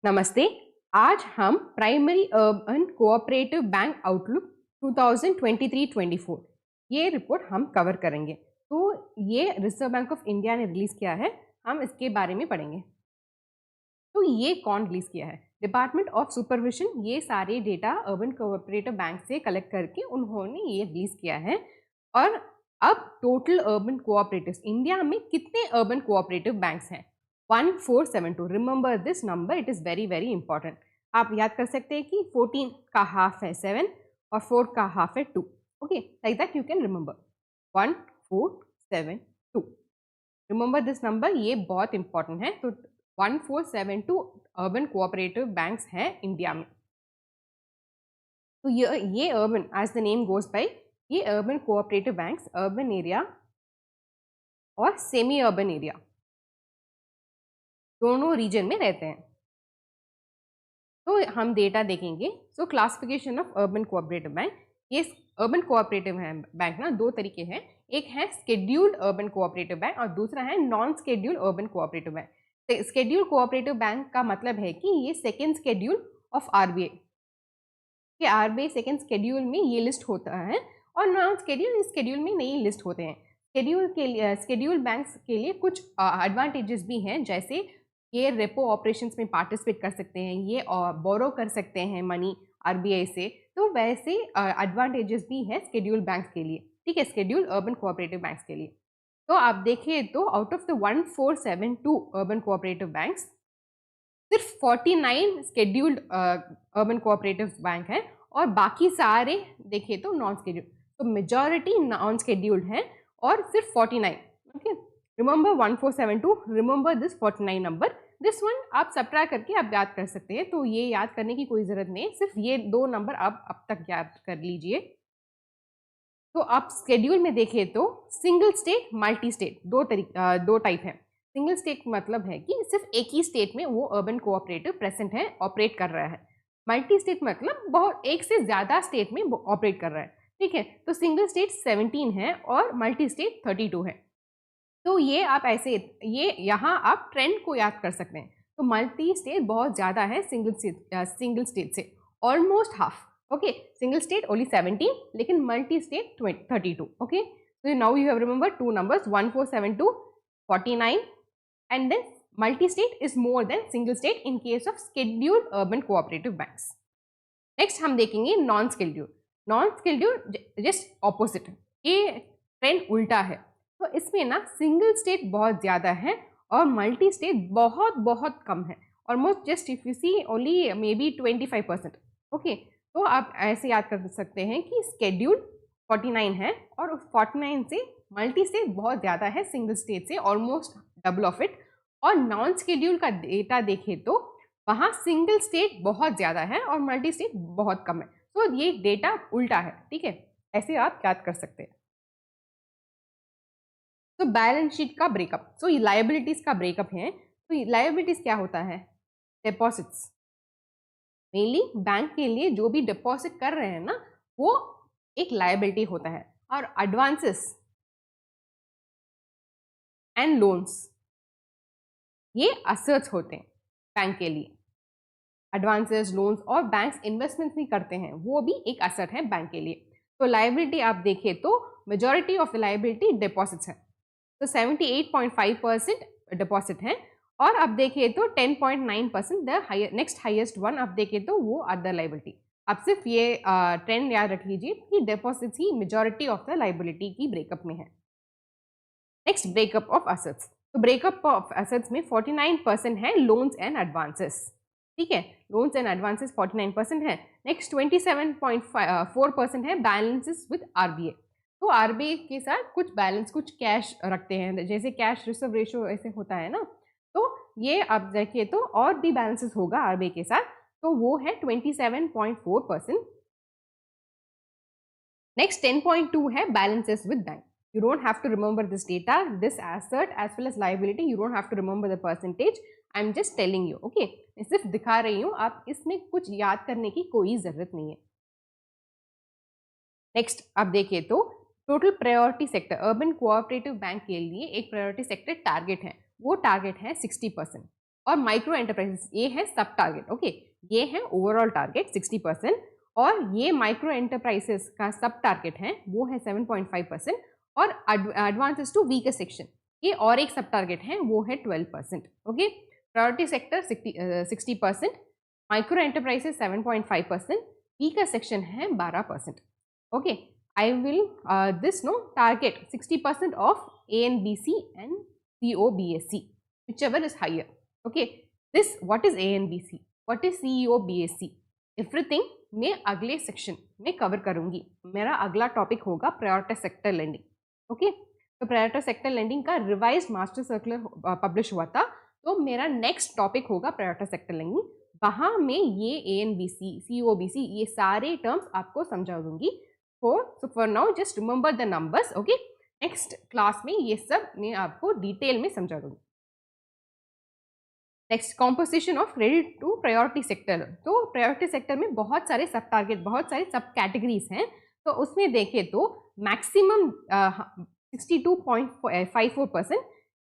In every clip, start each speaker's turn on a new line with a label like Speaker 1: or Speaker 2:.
Speaker 1: नमस्ते। आज हम primary urban cooperative bank outlook 2023-24 ये रिपोर्ट हम कवर करेंगे। तो ये रिजर्व बैंक ऑफ इंडिया ने रिलीज किया है, हम इसके बारे में पढ़ेंगे। तो ये कौन रिलीज किया है? डिपार्टमेंट ऑफ सुपरविजन ये सारे डेटा अर्बन कोऑपरेटिव बैंक से कलेक्ट करके उन्होंने ये रिलीज किया है। और अब टोटल अर्बन कोऑपरेटिव्स इंडिया में कितने अर्बन कोऑपरेटिव बैंक्स हैं? 1472। Remember this number, it is very very important. आप याद कर सकते हैं कि 14 का हाफ है 7 और 4 का हाफ है 2। Okay, like that you can remember 1472। Remember this number, ये बहुत इंपॉर्टेंट है। तो 1472 अर्बन कोऑपरेटिव बैंक्स हैं इंडिया में। तो ये urban, as the name goes by, ये urban cooperative banks urban area और सेमी अर्बन एरिया दोनों रीजन में रहते हैं। तो हम डेटा देखेंगे। So classification of urban cooperative bank, ये अर्बन कोऑपरेटिव बैंक ना दो तरीके हैं। एक है स्केड्यूल्ड अर्बन कोऑपरेटिव बैंक और दूसरा है non scheduled urban cooperative bank. Scheduled cooperative bank का मतलब है कि ये सेकेंड स्केड्यूल ऑफ आरबीआई के, आरबीआई सेकेंड स्केड्यूल में ये लिस्ट होता है और नॉन स्केड्यूल इस स्केड्यूल में नहीं लिस्ट होते हैं। स्केड्यूल बैंक्स के लिए कुछ एडवांटेजेस भी हैं, जैसे ये रेपो ऑपरेशंस में पार्टिसिपेट कर सकते हैं, ये बोरो कर सकते हैं मनी आरबीआई से। तो वैसे एडवांटेजेस भी हैं स्केड्यूल बैंक्स के लिए, ठीक है, स्केड्यूल अर्बन कोऑपरेटिव बैंक्स के लिए। तो आप देखिए तो out of the 1472 urban cooperative banks, सिर्फ 49 स्केड्यूल्ड अर्बन कोऑपरेटिव बैंक है और बाकी सारे देखिए तो नॉन स्केड्यूल्ड। तो मेजॉरिटी नॉन स्केड्यूल्ड है और सिर्फ 49। Okay, remember 1472, remember this 49 number. This one आप सब्ट्रैक्ट करके आप याद कर सकते हैं, तो ये याद करने की कोई जरूरत नहीं, सिर्फ ये दो नंबर आप अब तक याद कर लीजिए। तो आप स्केड्यूल में देखें तो सिंगल स्टेट, मल्टी स्टेट, दो टाइप है। सिंगल स्टेट मतलब है कि सिर्फ एक ही स्टेट में वो अर्बन कोऑपरेटिव प्रेजेंट है, ऑपरेट कर रहा है। मल्टी स्टेट मतलब बहुत एक से ज्यादा स्टेट में ऑपरेट कर रहा है, ठीक है। तो सिंगल स्टेट 17 है और मल्टी स्टेट 32 है। तो ये आप ऐसे, ये यहाँ आप ट्रेंड को याद कर सकते हैं। तो मल्टी स्टेट बहुत ज्यादा है सिंगल स्टेट से, almost half. Okay, single state only 17, लेकिन multi state 32। Okay, so now you have remembered two numbers 1472, 49, and then multi-state is more than single state in case of scheduled urban cooperative banks. Next हम देखेंगे non schedule. Non schedule just opposite, ये trend उल्टा है। तो इसमें ना single state बहुत ज्यादा है और मल्टी स्टेट बहुत बहुत कम है, almost just if you see only maybe 25%। Okay, तो आप ऐसे याद कर सकते हैं कि स्केड्यूल 49 है और उस 49 से मल्टी स्टेट बहुत ज़्यादा है, सिंगल स्टेट से ऑलमोस्ट डबल ऑफ इट। और नॉन स्केड्यूल का डेटा देखें तो वहाँ सिंगल स्टेट बहुत ज़्यादा है और मल्टी स्टेट बहुत कम है। तो ये डेटा उल्टा है, ठीक है, ऐसे आप याद कर सकते हैं। तो बैलेंस शीट का ब्रेकअप, सो ये लायबिलिटीज का ब्रेकअप है। तो लायबिलिटीज क्या होता है? डिपॉजिट्स, मेनली बैंक के लिए जो भी डिपॉजिट कर रहे हैं ना, वो एक लायबिलिटी होता है। और एडवांसेस एंड लोन्स ये असेट्स होते हैं बैंक के लिए। एडवांसेस, लोन्स और बैंक्स इन्वेस्टमेंट भी करते हैं, वो भी एक असेट है बैंक के लिए। तो लायबिलिटी आप देखें तो majority of the liability deposits है, तो 78.5% डिपॉजिट है। और आप देखें तो 10.9% द नेक्स्ट हाईएस्ट वन आप देखें तो वो अदर लायबिलिटी। आप सिर्फ ये ट्रेंड याद रख लीजिए कि deposits he majority of the liability की ब्रेकअप में है। नेक्स्ट ब्रेकअप ऑफ एसेट्स, तो ब्रेकअप ऑफ एसेट्स में 49% है लोन्स एंड एडवांसेस, ठीक है, लोन्स एंड एडवांसेस 49% है। नेक्स्ट 27.4% है बैलेंसेस विद आरबीआई। तो आरबीआई के साथ कुछ बैलेंस, कुछ कैश रखते हैं, जैसे कैश रिजर्व रेशियो ऐसे होता है ना, तो ये आप देखिए तो और भी बैलेंसेस होगा आरबीआई के साथ, तो वो है 27.4%। नेक्स्ट 10.2 है balances with bank. You don't have to remember this data, this asset as well as liability. You don't have to remember the percentage. I'm just telling you, okay? मैं सिर्फ दिखा रही हूँ, आप इसमें कुछ याद करने की कोई जरूरत नहीं है। नेक्स्ट आप देखिए तो total priority sector, urban cooperative bank के लिए एक प्रायोरिटी सेक्टर टारगेट है, वो टारगेट है 60%। और माइक्रो एंटरप्राइजेस ये है सब टारगेट। ओके, ये है ओवरऑल टारगेट 60% और ये माइक्रो एंटरप्राइजेस का सब टारगेट है वो है 7.5% और एडवांसेस टू वीकर सेक्शन ये और एक सब टारगेट है वो है 12%। Okay, priority sector 60%, micro enterprises 7.5%, weaker section है 12%। Okay, I will this no target 60% of ANBC and COBSC, whichever is higher. Okay, this what is ANBC, what is COBSC, everything मैं अगले सेक्शन में cover करूंगी। मेरा अगला topic होगा priority sector lending. Okay, तो priority sector lending का revise master circular publish हुआ था, तो मेरा नेक्स्ट टॉपिक होगा प्रायोरिटी सेक्टर लेंडिंग। वहां में ये ANBC, COBC ये सारे टर्म्स आपको समझा दूंगी। so for now just remember the numbers. okay, next class में ये सब मैं आपको डिटेल में समझा दूंगी। Next composition of credit to priority sector. तो प्रायोरिटी सेक्टर में बहुत सारे सब टारगेट, बहुत सारे सब कैटेगरीज हैं। तो उसमें देखें तो मैक्सिमम 62.54%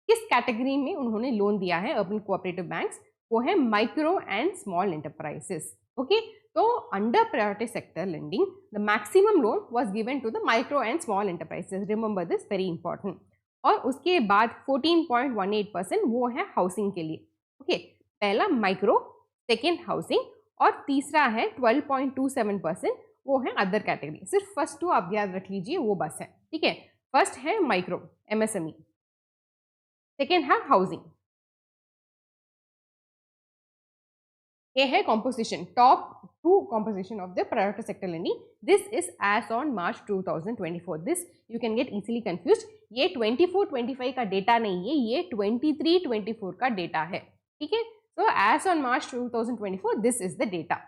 Speaker 1: किस कैटेगरी में उन्होंने लोन दिया है अर्बन कोऑपरेटिव बैंक्स, वो है micro and small enterprises. Okay, तो under priority sector lending the maximum loan was given to the micro and small enterprises, remember this, very important. और उसके बाद 14.18% वो है हाउसिंग के लिए। ओके, पहला माइक्रो, सेकेंड हाउसिंग और तीसरा है 12.27% वो है अदर कैटेगरी। सिर्फ फर्स्ट टू आप याद रख लीजिए, वो बस है। ठीक है, फर्स्ट है माइक्रो MSME, सेकेंड है हाउसिंग। ये है composition, top 2 composition of the priority sector lending. This is as on March 2024. This you can get easily confused. ये 24-25 का डेटा नहीं है, ये 23-24 का डेटा है। ठीक है, so as on March 2024 this is the data.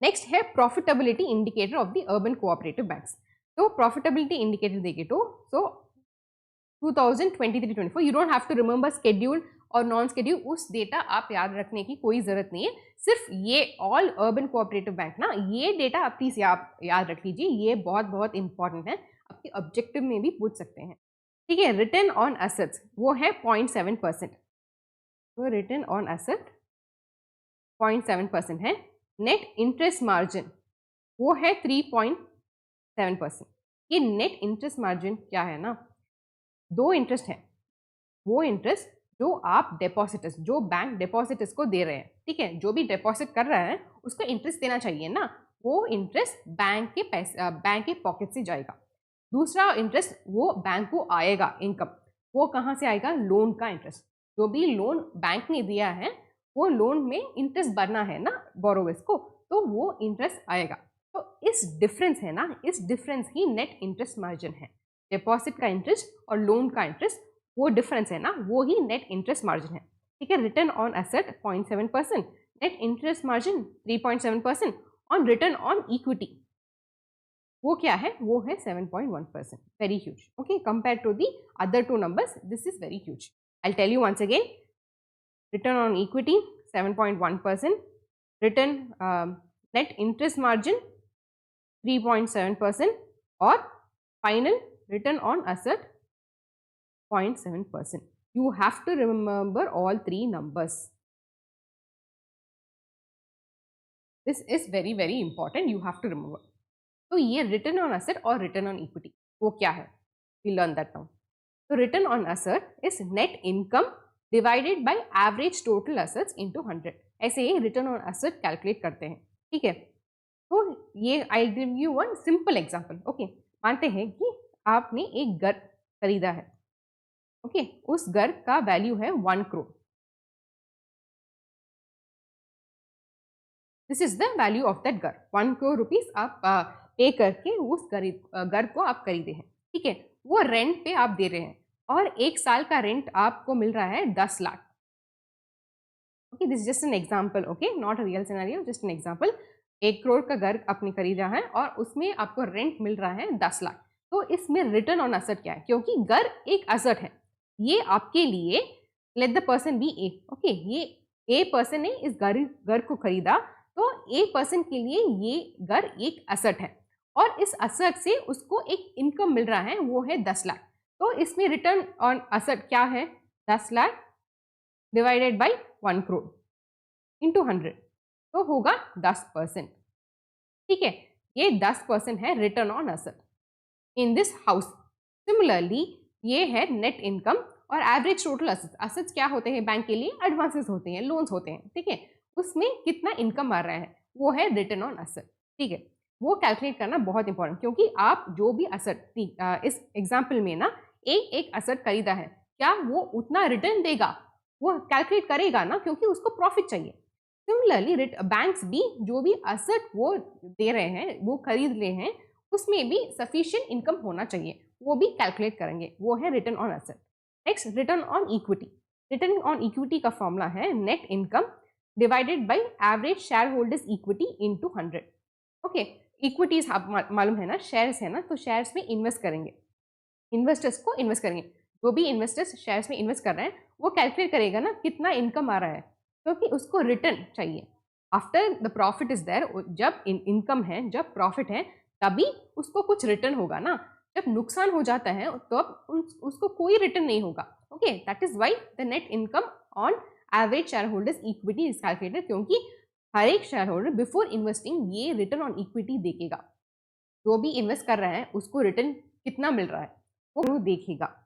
Speaker 1: Next है profitability indicator of the urban cooperative banks. तो profitability indicator देखे तो so 2023-24 you don't have to remember schedule और नॉन शेड्यूल, उस डेटा आप याद रखने की कोई जरूरत नहीं है। सिर्फ ये ऑल अर्बन कोऑपरेटिव बैंक ना, ये डेटा आप प्लीज याद रख लीजिए, ये बहुत बहुत इंपॉर्टेंट है, आपके ऑब्जेक्टिव में भी पूछ सकते हैं। ठीक है, रिटर्न ऑन एसेट्स वो है 0.7%, तो रिटर्न ऑन एसेट 0.7% है। नेट इंटरेस्ट मार्जिन वो है 3.7%। ये नेट इंटरेस्ट मार्जिन क्या है ना, दो इंटरेस्ट है, वो इंटरेस्ट जो आप डेपोसिटर्स, जो बैंक डेपोसिटर्स को दे रहे हैं, ठीक है, जो भी डेपोसिट कर रहा है उसको इंटरेस्ट देना चाहिए ना, वो इंटरेस्ट बैंक के पैसे, बैंक के पॉकेट से जाएगा। दूसरा इंटरेस्ट वो बैंक को आएगा, इनकम, वो कहाँ से आएगा, लोन का इंटरेस्ट। जो भी लोन बैंक ने दिया है वो लोन में इंटरेस्ट भरना है ना बोरोवर्स को, तो वो इंटरेस्ट आएगा। तो इस डिफरेंस है ना, इस डिफरेंस ही नेट इंटरेस्ट मार्जिन है। डिपॉजिट का इंटरेस्ट और लोन का इंटरेस्ट वो डिफरेंस है ना, वो ही नेट इंटरेस्ट मार्जिन है। ठीक है, return on asset 0.7%, net interest margin 3.7%, on return on equity वो क्या है, वो है 7.1%। Very huge. Okay, compare to the other two numbers this is very huge. I tell you once again, return on equity 7.1%, return net interest margin 3.7% और final return on asset 0.7%. You have to remember all three numbers. This is very very important. You have to remember. तो ये return on asset और return on equity वो क्या है, we learn that now. तो return on asset is net income divided by average total assets into 100। ऐसे ही return on asset calculate करते हैं। ठीक है, तो ये I give you one simple example. Okay, मानते हैं कि आपने एक घर खरीदा है। ओके, उस घर का वैल्यू है 1 crore. This is the value of that घर। 1 करोड़ रुपीस आप पे करके उस घर को आप खरीदे हैं। ठीक है, वो रेंट पे आप दे रहे हैं और 1 साल का रेंट आपको मिल रहा है 10 lakh. Okay, this is just an example. Okay, not a real scenario, just an example. 1 crore का घर आपने खरीदा है और उसमें आपको रेंट मिल रहा है 10 लाख। तो इसमें रिटर्न ऑन एसेट क्या है, क्योंकि घर एक एसेट है, ये आपके लिए, let the person be A. Okay, ये ए पर्सन ने इस घर को खरीदा, तो ए पर्सन के लिए ये घर एक एसेट है और इस एसेट से उसको एक इनकम मिल रहा है, वो है 10 लाख। तो इसमें रिटर्न ऑन एसेट क्या है, 10 lakh divided by 1 crore into 100 तो होगा 10%। ठीक है, ये 10% है return on asset in this house. Similarly ये है नेट इनकम और एवरेज टोटल एसेट्स। एसेट्स क्या होते हैं बैंक के लिए? एडवांसेस होते हैं, लोन्स होते हैं। ठीक है, उसमें कितना इनकम आ रहा है वो है रिटर्न ऑन एसेट। ठीक है, वो कैलकुलेट करना बहुत इंपॉर्टेंट, क्योंकि आप जो भी एसेट इस एग्जाम्पल में ना एक एक एसेट खरीदा है, क्या वो उतना रिटर्न देगा? वो कैलकुलेट करेगा ना, क्योंकि उसको प्रॉफिट चाहिए। सिमिलरली बैंक्स भी जो भी एसेट वो दे रहे हैं, वो खरीद रहे हैं, उसमें भी सफिशिएंट इनकम होना चाहिए, वो भी कैलकुलेट करेंगे, वो है return on asset. Next, return on equity. Return on equity का फॉर्मूला है net income divided by average share holders equity into 100। Okay, equities आप मालूम है ना, शेयर्स है ना, तो शेयर्स में इन्वेस्ट करेंगे, इन्वेस्टर्स को इन्वेस्ट करेंगे। जो भी इन्वेस्टर्स शेयर्स में इन्वेस्ट कर रहे हैं वो कैलकुलेट करेगा ना कितना इनकम आ रहा है, क्योंकि उसको रिटर्न चाहिए। After the profit is there, जब इनकम है, जब प्रॉफिट है, तभी उसको कुछ रिटर्न होगा ना। जब नुकसान हो जाता है तो अब उसको कोई रिटर्न नहीं होगा। Okay, that is why the net income on average share holders equity is calculated, क्योंकि हर एक शेयर होल्डर बिफोर इन्वेस्टिंग ये रिटर्न ऑन इक्विटी देखेगा। जो भी इन्वेस्ट कर रहा है उसको रिटर्न कितना मिल रहा है वो देखेगा।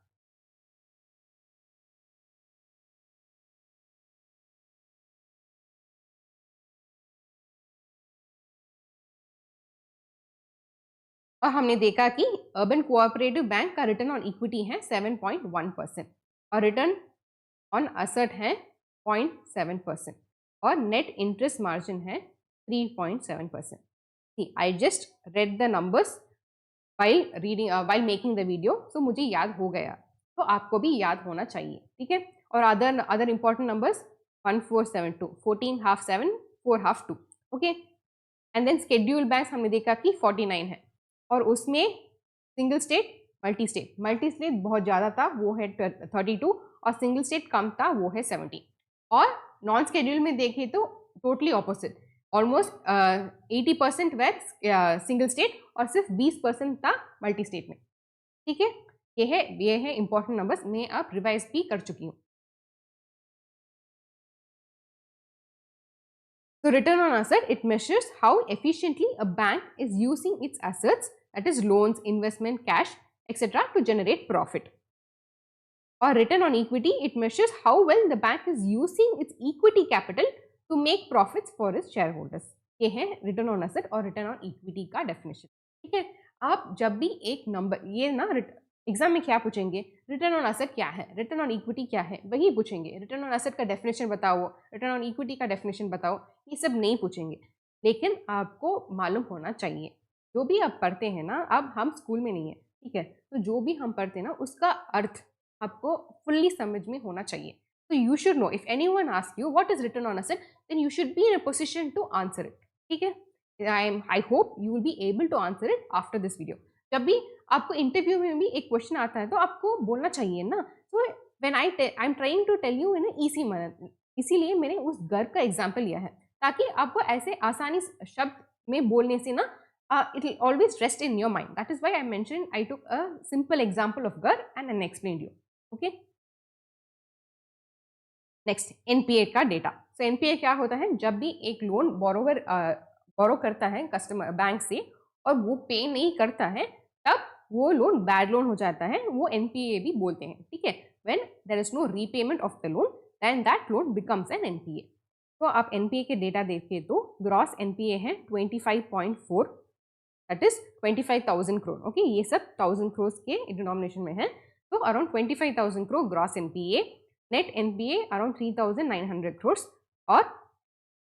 Speaker 1: और हमने देखा कि अर्बन कोऑपरेटिव बैंक का रिटर्न ऑन इक्विटी है 7.1% और रिटर्न ऑन असेट है 0.7% और नेट इंटरेस्ट मार्जिन है 3.7%। I just read the numbers while making the video, so मुझे याद हो गया, तो आपको भी याद होना चाहिए। ठीक है, और other important numbers 1472, 14 half 7, 4 half 2। Okay, and then schedule banks हमने देखा कि 49 है, और उसमें single state, multi state. Multi state बहुत ज़्यादा था, वो है 32, और सिंगल स्टेट कम था, वो है 70। और नॉन स्केड्यूल में देखें तो totally opposite, almost 80% were single state और सिर्फ 20% था मल्टी स्टेट में। ठीक है, ये है इंपॉर्टेंट नंबर्स, मैं आप रिवाइज भी कर चुकी हूँ। So return on asset, it measures how efficiently a bank is using its assets, that is loans, investment, cash, etc. to generate profit. Or return on equity, it measures how well the bank is using its equity capital to make profits for its shareholders. ये है return on asset और return on equity का definition. ठीक है, आप जब भी एक नंबर, ये ना एग्जाम में क्या पूछेंगे, रिटर्न ऑन एसेट क्या है, रिटर्न ऑन इक्विटी क्या है, वही पूछेंगे। रिटर्न ऑन एसेट का डेफिनेशन बताओ, रिटर्न ऑन इक्विटी का डेफिनेशन बताओ, ये सब नहीं पूछेंगे। लेकिन आपको मालूम होना चाहिए, जो भी आप पढ़ते हैं ना, अब हम स्कूल में नहीं है, ठीक है, तो जो भी हम पढ़ते हैं ना उसका अर्थ आपको फुल्ली समझ में होना चाहिए। So you should know, if anyone asks you what is return on asset, then you should be in a position to answer it. ठीक है, I hope you will be able to answer it after this video. जब भी आपको interview में भी एक question आता है तो आपको बोलना चाहिए ना। So when I am trying to tell you in an easy manner, इसीलिए मैंने उस घर का एग्जाम्पल लिया है, ताकि आपको ऐसे आसानी शब्द में बोलने से ना it will always rest in your mind. That is why I mentioned I took a simple example of घर and then explained you. Okay. Next, NPA का डेटा। सो एनपीए क्या होता है, जब भी एक लोन बोरो करता है कस्टमर बैंक से और वो पे नहीं करता है, तब वो लोन बैड लोन हो जाता है, वो एनपीए भी बोलते हैं। ठीक है, when there is no repayment of the loan, then that loan becomes an NPA. तो आप एनपीए के डेटा देखें तो ग्रॉस एनपीए है 25.4, दैट इज 25,000 करोड़। ओके, ये सब 1000 करोड़ के डिनोमिनेशन में है, तो around 25,000 crore gross NPA. Net NPA around 3,900 crores और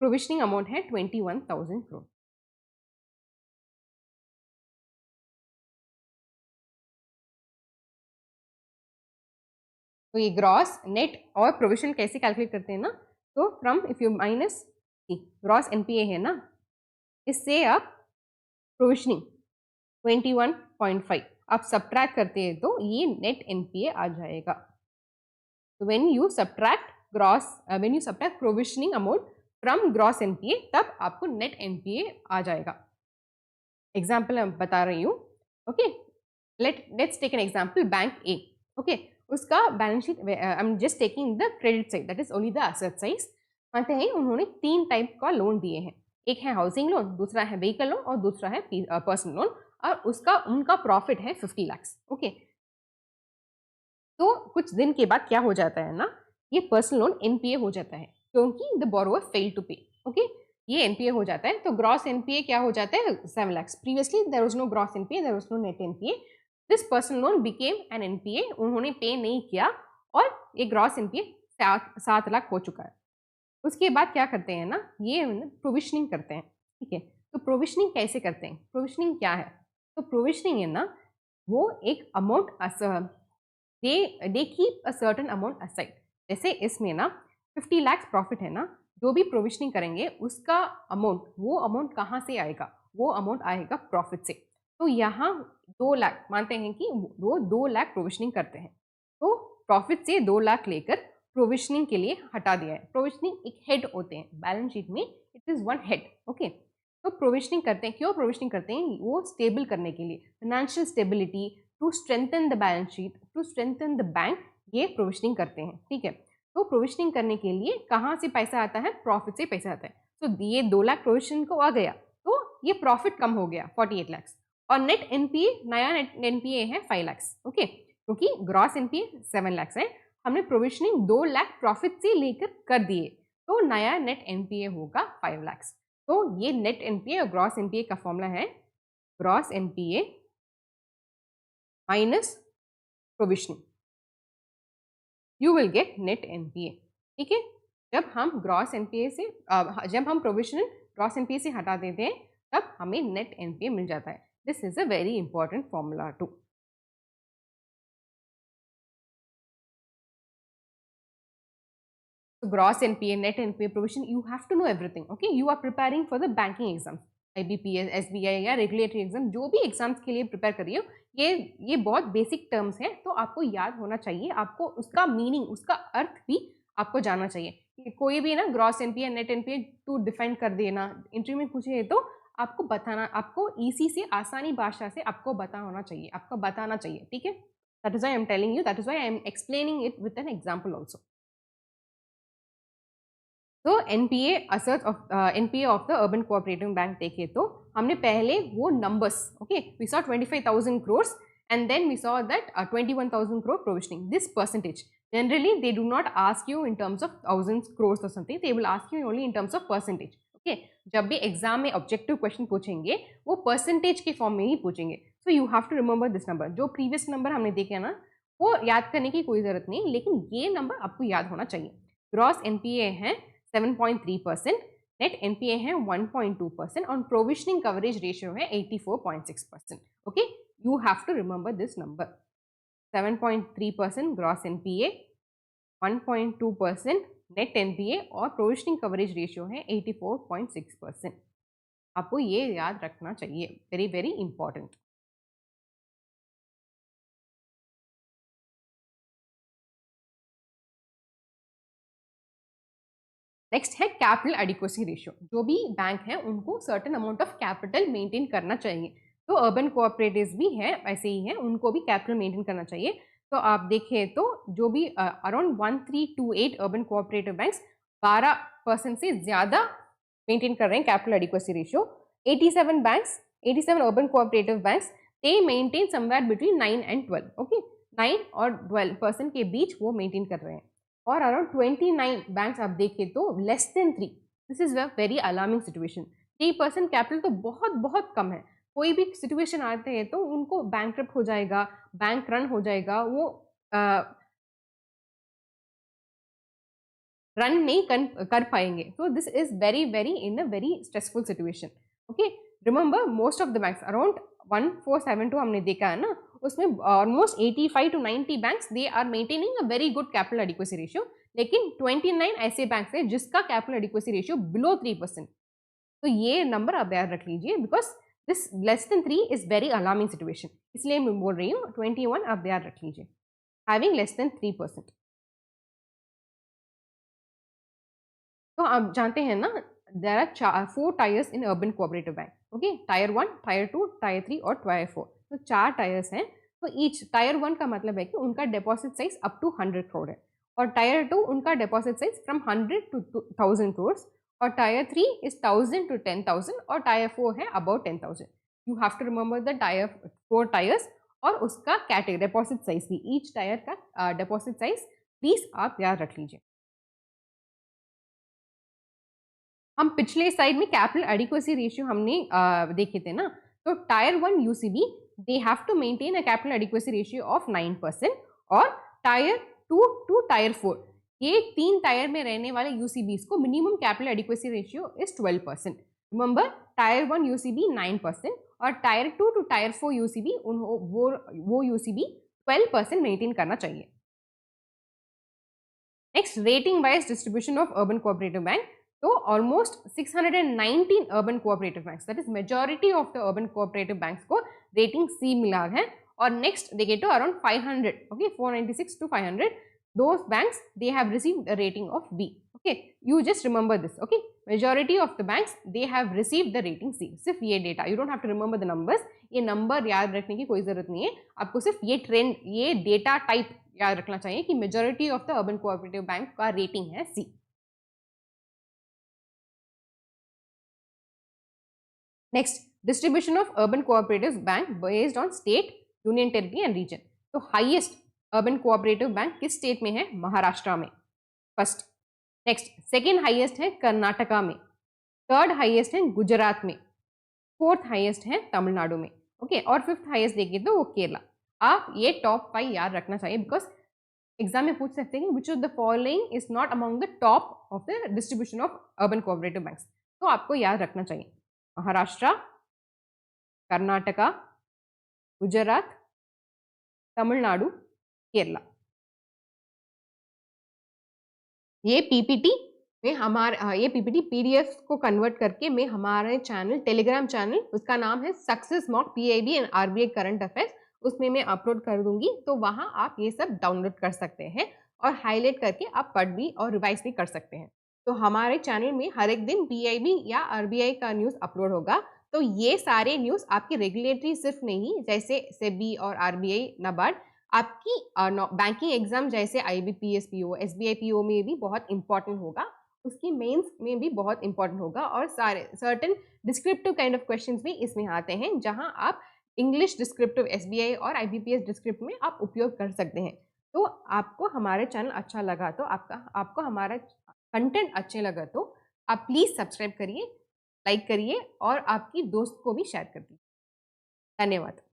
Speaker 1: प्रोविजनिंग अमाउंट है 21,000 crore। तो ये ग्रॉस, नेट और प्रोविजन कैसे कैलकुलेट करते हैं ना, तो from if you minus gross NPA है ना, इससे आप प्रोविजनिंग 21.5 आप सब्ट्रैक्ट करते हैं तो ये नेट एनपीए आ जाएगा। So when you subtract provisioning amount from gross NPA, तब आपको net NPA आ जाएगा। एग्जाम्पल मैं बता रही हूँ। Okay, let's take an example, bank A. Okay, उसका balance sheet, I am just taking the credit side, that is only the asset side. मानते हैं उन्होंने 3 टाइप का लोन दिए हैं, एक है हाउसिंग लोन, दूसरा है व्हीकल लोन और दूसरा है पर्सनल लोन, और उनका प्रॉफिट है 50 लाख। ओके, तो कुछ दिन के बाद क्या हो जाता है ना, ये पर्सनल लोन एनपीए हो जाता है क्योंकि द बोरोवर फेल टू पे। ओके, ये एनपीए हो जाता है, तो ग्रॉस एनपीए क्या हो जाता है 7 lakh. Previously there was no gross NPA, there was no net NPA, this personal loan became an NPA, उन्होंने पे नहीं किया और ये ग्रॉस एनपीए 7 लाख हो चुका है। उसके बाद क्या करते हैं ना, ये प्रोविशनिंग करते हैं। ठीक है, तो प्रोविशनिंग कैसे करते हैं, प्रोविशनिंग क्या है, तो प्रोविशनिंग है ना, वो एक amount they keep a certain amount aside. जैसे इसमें ना 50 लाख प्रॉफिट है ना, जो भी प्रोविशनिंग करेंगे उसका अमाउंट, वो अमाउंट कहाँ से आएगा, वो अमाउंट आएगा प्रॉफिट से। तो यहाँ 2 लाख मानते हैं कि वो 2 लाख प्रोविशनिंग करते हैं, तो प्रॉफिट से 2 लाख लेकर प्रोविशनिंग के लिए हटा दिया है। प्रोविशनिंग एक हेड होते हैं बैलेंस शीट में, it is one head. Okay, तो प्रोविशनिंग करते हैं, क्यों प्रोविशनिंग करते हैं, वो स्टेबल करने के लिए, financial stability, to strengthen the balance sheet, to strengthen the bank, ये प्रोविशनिंग करते हैं। ठीक है, तो प्रोविशनिंग करने के लिए कहाँ से पैसा आता है, प्रॉफिट से पैसा आता है। तो ये 2 लाख प्रोविशन को आ गया, तो ये प्रॉफिट कम हो गया 48 लाख, और नेट एनपीए, नया नेट एनपीए है 5 लाख। ओके, क्योंकि ग्रॉस एनपीए 7 लाख है, हमने प्रोविशनिंग 2 लाख प्रॉफिट से लेकर कर दिए, तो नया नेट एनपीए होगा 5 लाख। तो ये नेट एनपीए और ग्रॉस एनपीए का फॉर्मूला है gross NPA minus provisioning, you will get net NPA. ठीक है, जब हम ग्रॉस एनपीए से जब हम प्रोविशनल ग्रॉस एनपीए से हटा देते हैं तब हमें नेट एनपीए मिल जाता है। This is a very important formula too. Gross NPA, net NPA, provision, you have to know everything. Okay, you are preparing for the banking exam, IBPS, SBI या रेगुलेटरी एग्जाम, जो भी exams के लिए prepare करिए, ये बहुत basic terms हैं, तो आपको याद होना चाहिए, आपको उसका मीनिंग, उसका अर्थ भी आपको जानना चाहिए। कोई भी ना gross NPA net NPA to define कर देना, इंटरव्यू में पूछे तो आपको बताना, आपको इसी से आसानी भाषा से आपको बता होना चाहिए, आपको बताना चाहिए। ठीक है, that is why I am telling you, that is why I am explaining it with an example also. तो NPA asset of NPA of the urban cooperative bank देखे तो हमने पहले वो numbers, okay, we saw 25,000 crores and then we saw that 21,000 crore provisioning. This percentage, generally they do not ask you in terms of thousands crores or something, they will ask you only in terms of percentage. Okay, जब भी exam में objective question पूछेंगे वो percentage के form में ही पूछेंगे, so you have to remember this number. जो प्रीवियस नंबर हमने देखे ना वो याद करने की कोई जरूरत नहीं, लेकिन ये नंबर आपको याद होना चाहिए। ग्रॉस एनपीए है 7.3%, नेट एनपीए है 1.2% और प्रोविजनिंग कवरेज रेशियो है 84.6%। Okay, you have to remember this number. 7.3% gross NPA, 1.2% net NPA और प्रोविजनिंग कवरेज रेशियो है 84.6%। आपको ये याद रखना चाहिए, वेरी वेरी इंपॉर्टेंट। नेक्स्ट है कैपिटल एडिक्वेसी रेशियो। जो भी बैंक है उनको certain amount of capital maintain करना चाहिए, तो अर्बन कोऑपरेटिव्स भी हैं ऐसे ही हैं, उनको भी कैपिटल मेंटेन करना चाहिए। तो आप देखें तो जो भी अराउंड 1328 अर्बन कोऑपरेटिव बैंक्स 12% से ज़्यादा मेंटेन कर रहे हैं capital adequacy ratio. 87 banks, 87 urban cooperative banks, they maintain somewhere between 9 and 12। Okay, 9 और 12% के बीच वो मेंटेन कर रहे हैं, और अराउंड 29 बैंक्स आप देखें तो less than 3। This is a very alarming situation. 3% capital तो बहुत बहुत कम है। कोई भी सिचुएशन आते हैं तो उनको बैंकक्रप्ट हो जाएगा, बैंक रन हो जाएगा, वो रन नहीं कर पाएंगे। तो this is very very in a very stressful situation. Okay, remember most of the banks around 1472 हमने देखा है ना, उसमें almost 85 to 90 banks they are maintaining a very good capital adequacy ratio, लेकिन 29 ऐसे बैंक्स हैं जिसका कैपिटल एडिक्वेसी रेशियो बिलो 3%। तो ये नंबर आप याद रख लीजिए, because this less than 3 is very alarming situation, इसलिए मैं बोल रही हूँ 21 आप याद रख लीजिए, हैविंग लेस देन 3%। तो आप जानते हैं ना, there are 4 tiers in urban cooperative bank. Okay, tier 1, tier 2, tier 3 और टायर 4। तो 4 टायर्स हैं तो ईच टायर 1 का मतलब है कि उनका deposit size up to 100 crore है, और टायर 2 उनका deposit size from 100 to 1000 crore, और टायर 3 इज 1000 टू 10,000, और टायर 4 है about 10,000. You have to remember the tier 4 tiers और उसका कैटेगरी डिपॉजिट साइज भी, ईच टायर का डिपॉजिट साइज प्लीज आप याद रख लीजिए. हम पिछले स्लाइड में कैपिटल एडिक्वेसी रेशियो हमने देखे थे ना, तो tier 1 UCB they have to maintain a capital adequacy ratio of 9%, और टायर 2 टू टायर 4 ये 3 टायर में रहने वाले यूसीबीज को minimum capital adequacy ratio is 12%. Remember, tier 1 UCB 9% और टायर 2 टू टायर 4 यूसीबी वो यूसीबी 12% मेंटेन करना चाहिए. Next, rating wise distribution of urban cooperative bank. तो almost 619 urban cooperative banks, that is majority of the urban cooperative banks को rating C मिला है. और next they get around 500, okay, 496 to 500 those banks they have received a rating of B. Okay, you just remember this. Okay, majority of the banks they have received the rating C. सिर्फ ये data, you don't have to remember the numbers. ये number याद रखने की कोई जरूरत नहीं है, आपको सिर्फ ये ट्रेंड, ये डेटा टाइप याद रखना चाहिए कि majority of the urban cooperative bank का रेटिंग है C. Next, distribution of urban cooperative bank based on state, union territory and region. तो हाईएस्ट अर्बन कोऑपरेटिव बैंक किस स्टेट में है? महाराष्ट्र में, फर्स्ट. नेक्स्ट, सेकेंड हाईएस्ट है कर्नाटका में, थर्ड हाईएस्ट है गुजरात में, फोर्थ हाईएस्ट है तमिलनाडु में. ओके, और फिफ्थ हाईएस्ट देखिए तो वो केरला. आप ये टॉप 5 याद रखना चाहिए, बिकॉज एग्जाम में पूछ सकते हैं which of the following is not among the top of the distribution of urban cooperative banks. तो आपको याद रखना चाहिए महाराष्ट्र, कर्नाटका, गुजरात, तमिलनाडु, केरला. ये पीपीटी ये पीपीटी पीडीएफ को कन्वर्ट करके मैं हमारे चैनल, टेलीग्राम चैनल, उसका नाम है success mock PIB and RBI current affairs, उसमें मैं अपलोड कर दूंगी. तो वहां आप ये सब डाउनलोड कर सकते हैं और हाईलाइट करके आप पढ़ भी और रिवाइज भी कर सकते हैं. तो हमारे चैनल में हर एक दिन पीआईबी या आरबीआई का न्यूज़ अपलोड होगा. तो ये सारे न्यूज़ आपकी रेगुलेटरी सिर्फ नहीं, जैसे सेबी और आरबीआई, नाबार्ड, आपकी बैंकिंग एग्जाम जैसे आईबीपीएस पीओ, एसबीआई पीओ में भी बहुत इंपॉर्टेंट होगा, उसकी मेंस में भी बहुत इंपॉर्टेंट होगा, और सारे certain descriptive kind of questions भी इसमें आते हैं, जहां आप इंग्लिश डिस्क्रिप्टिव एसबीआई और आईबीपीएस डिस्क्रिप्ट में आप उपयोग कर सकते हैं. तो आपको हमारा चैनल अच्छा लगा तो आपको हमारा कंटेंट अच्छे लगा तो आप प्लीज़ सब्सक्राइब करिए, लाइक करिए और आपकी दोस्त को भी शेयर कर दीजिए. धन्यवाद.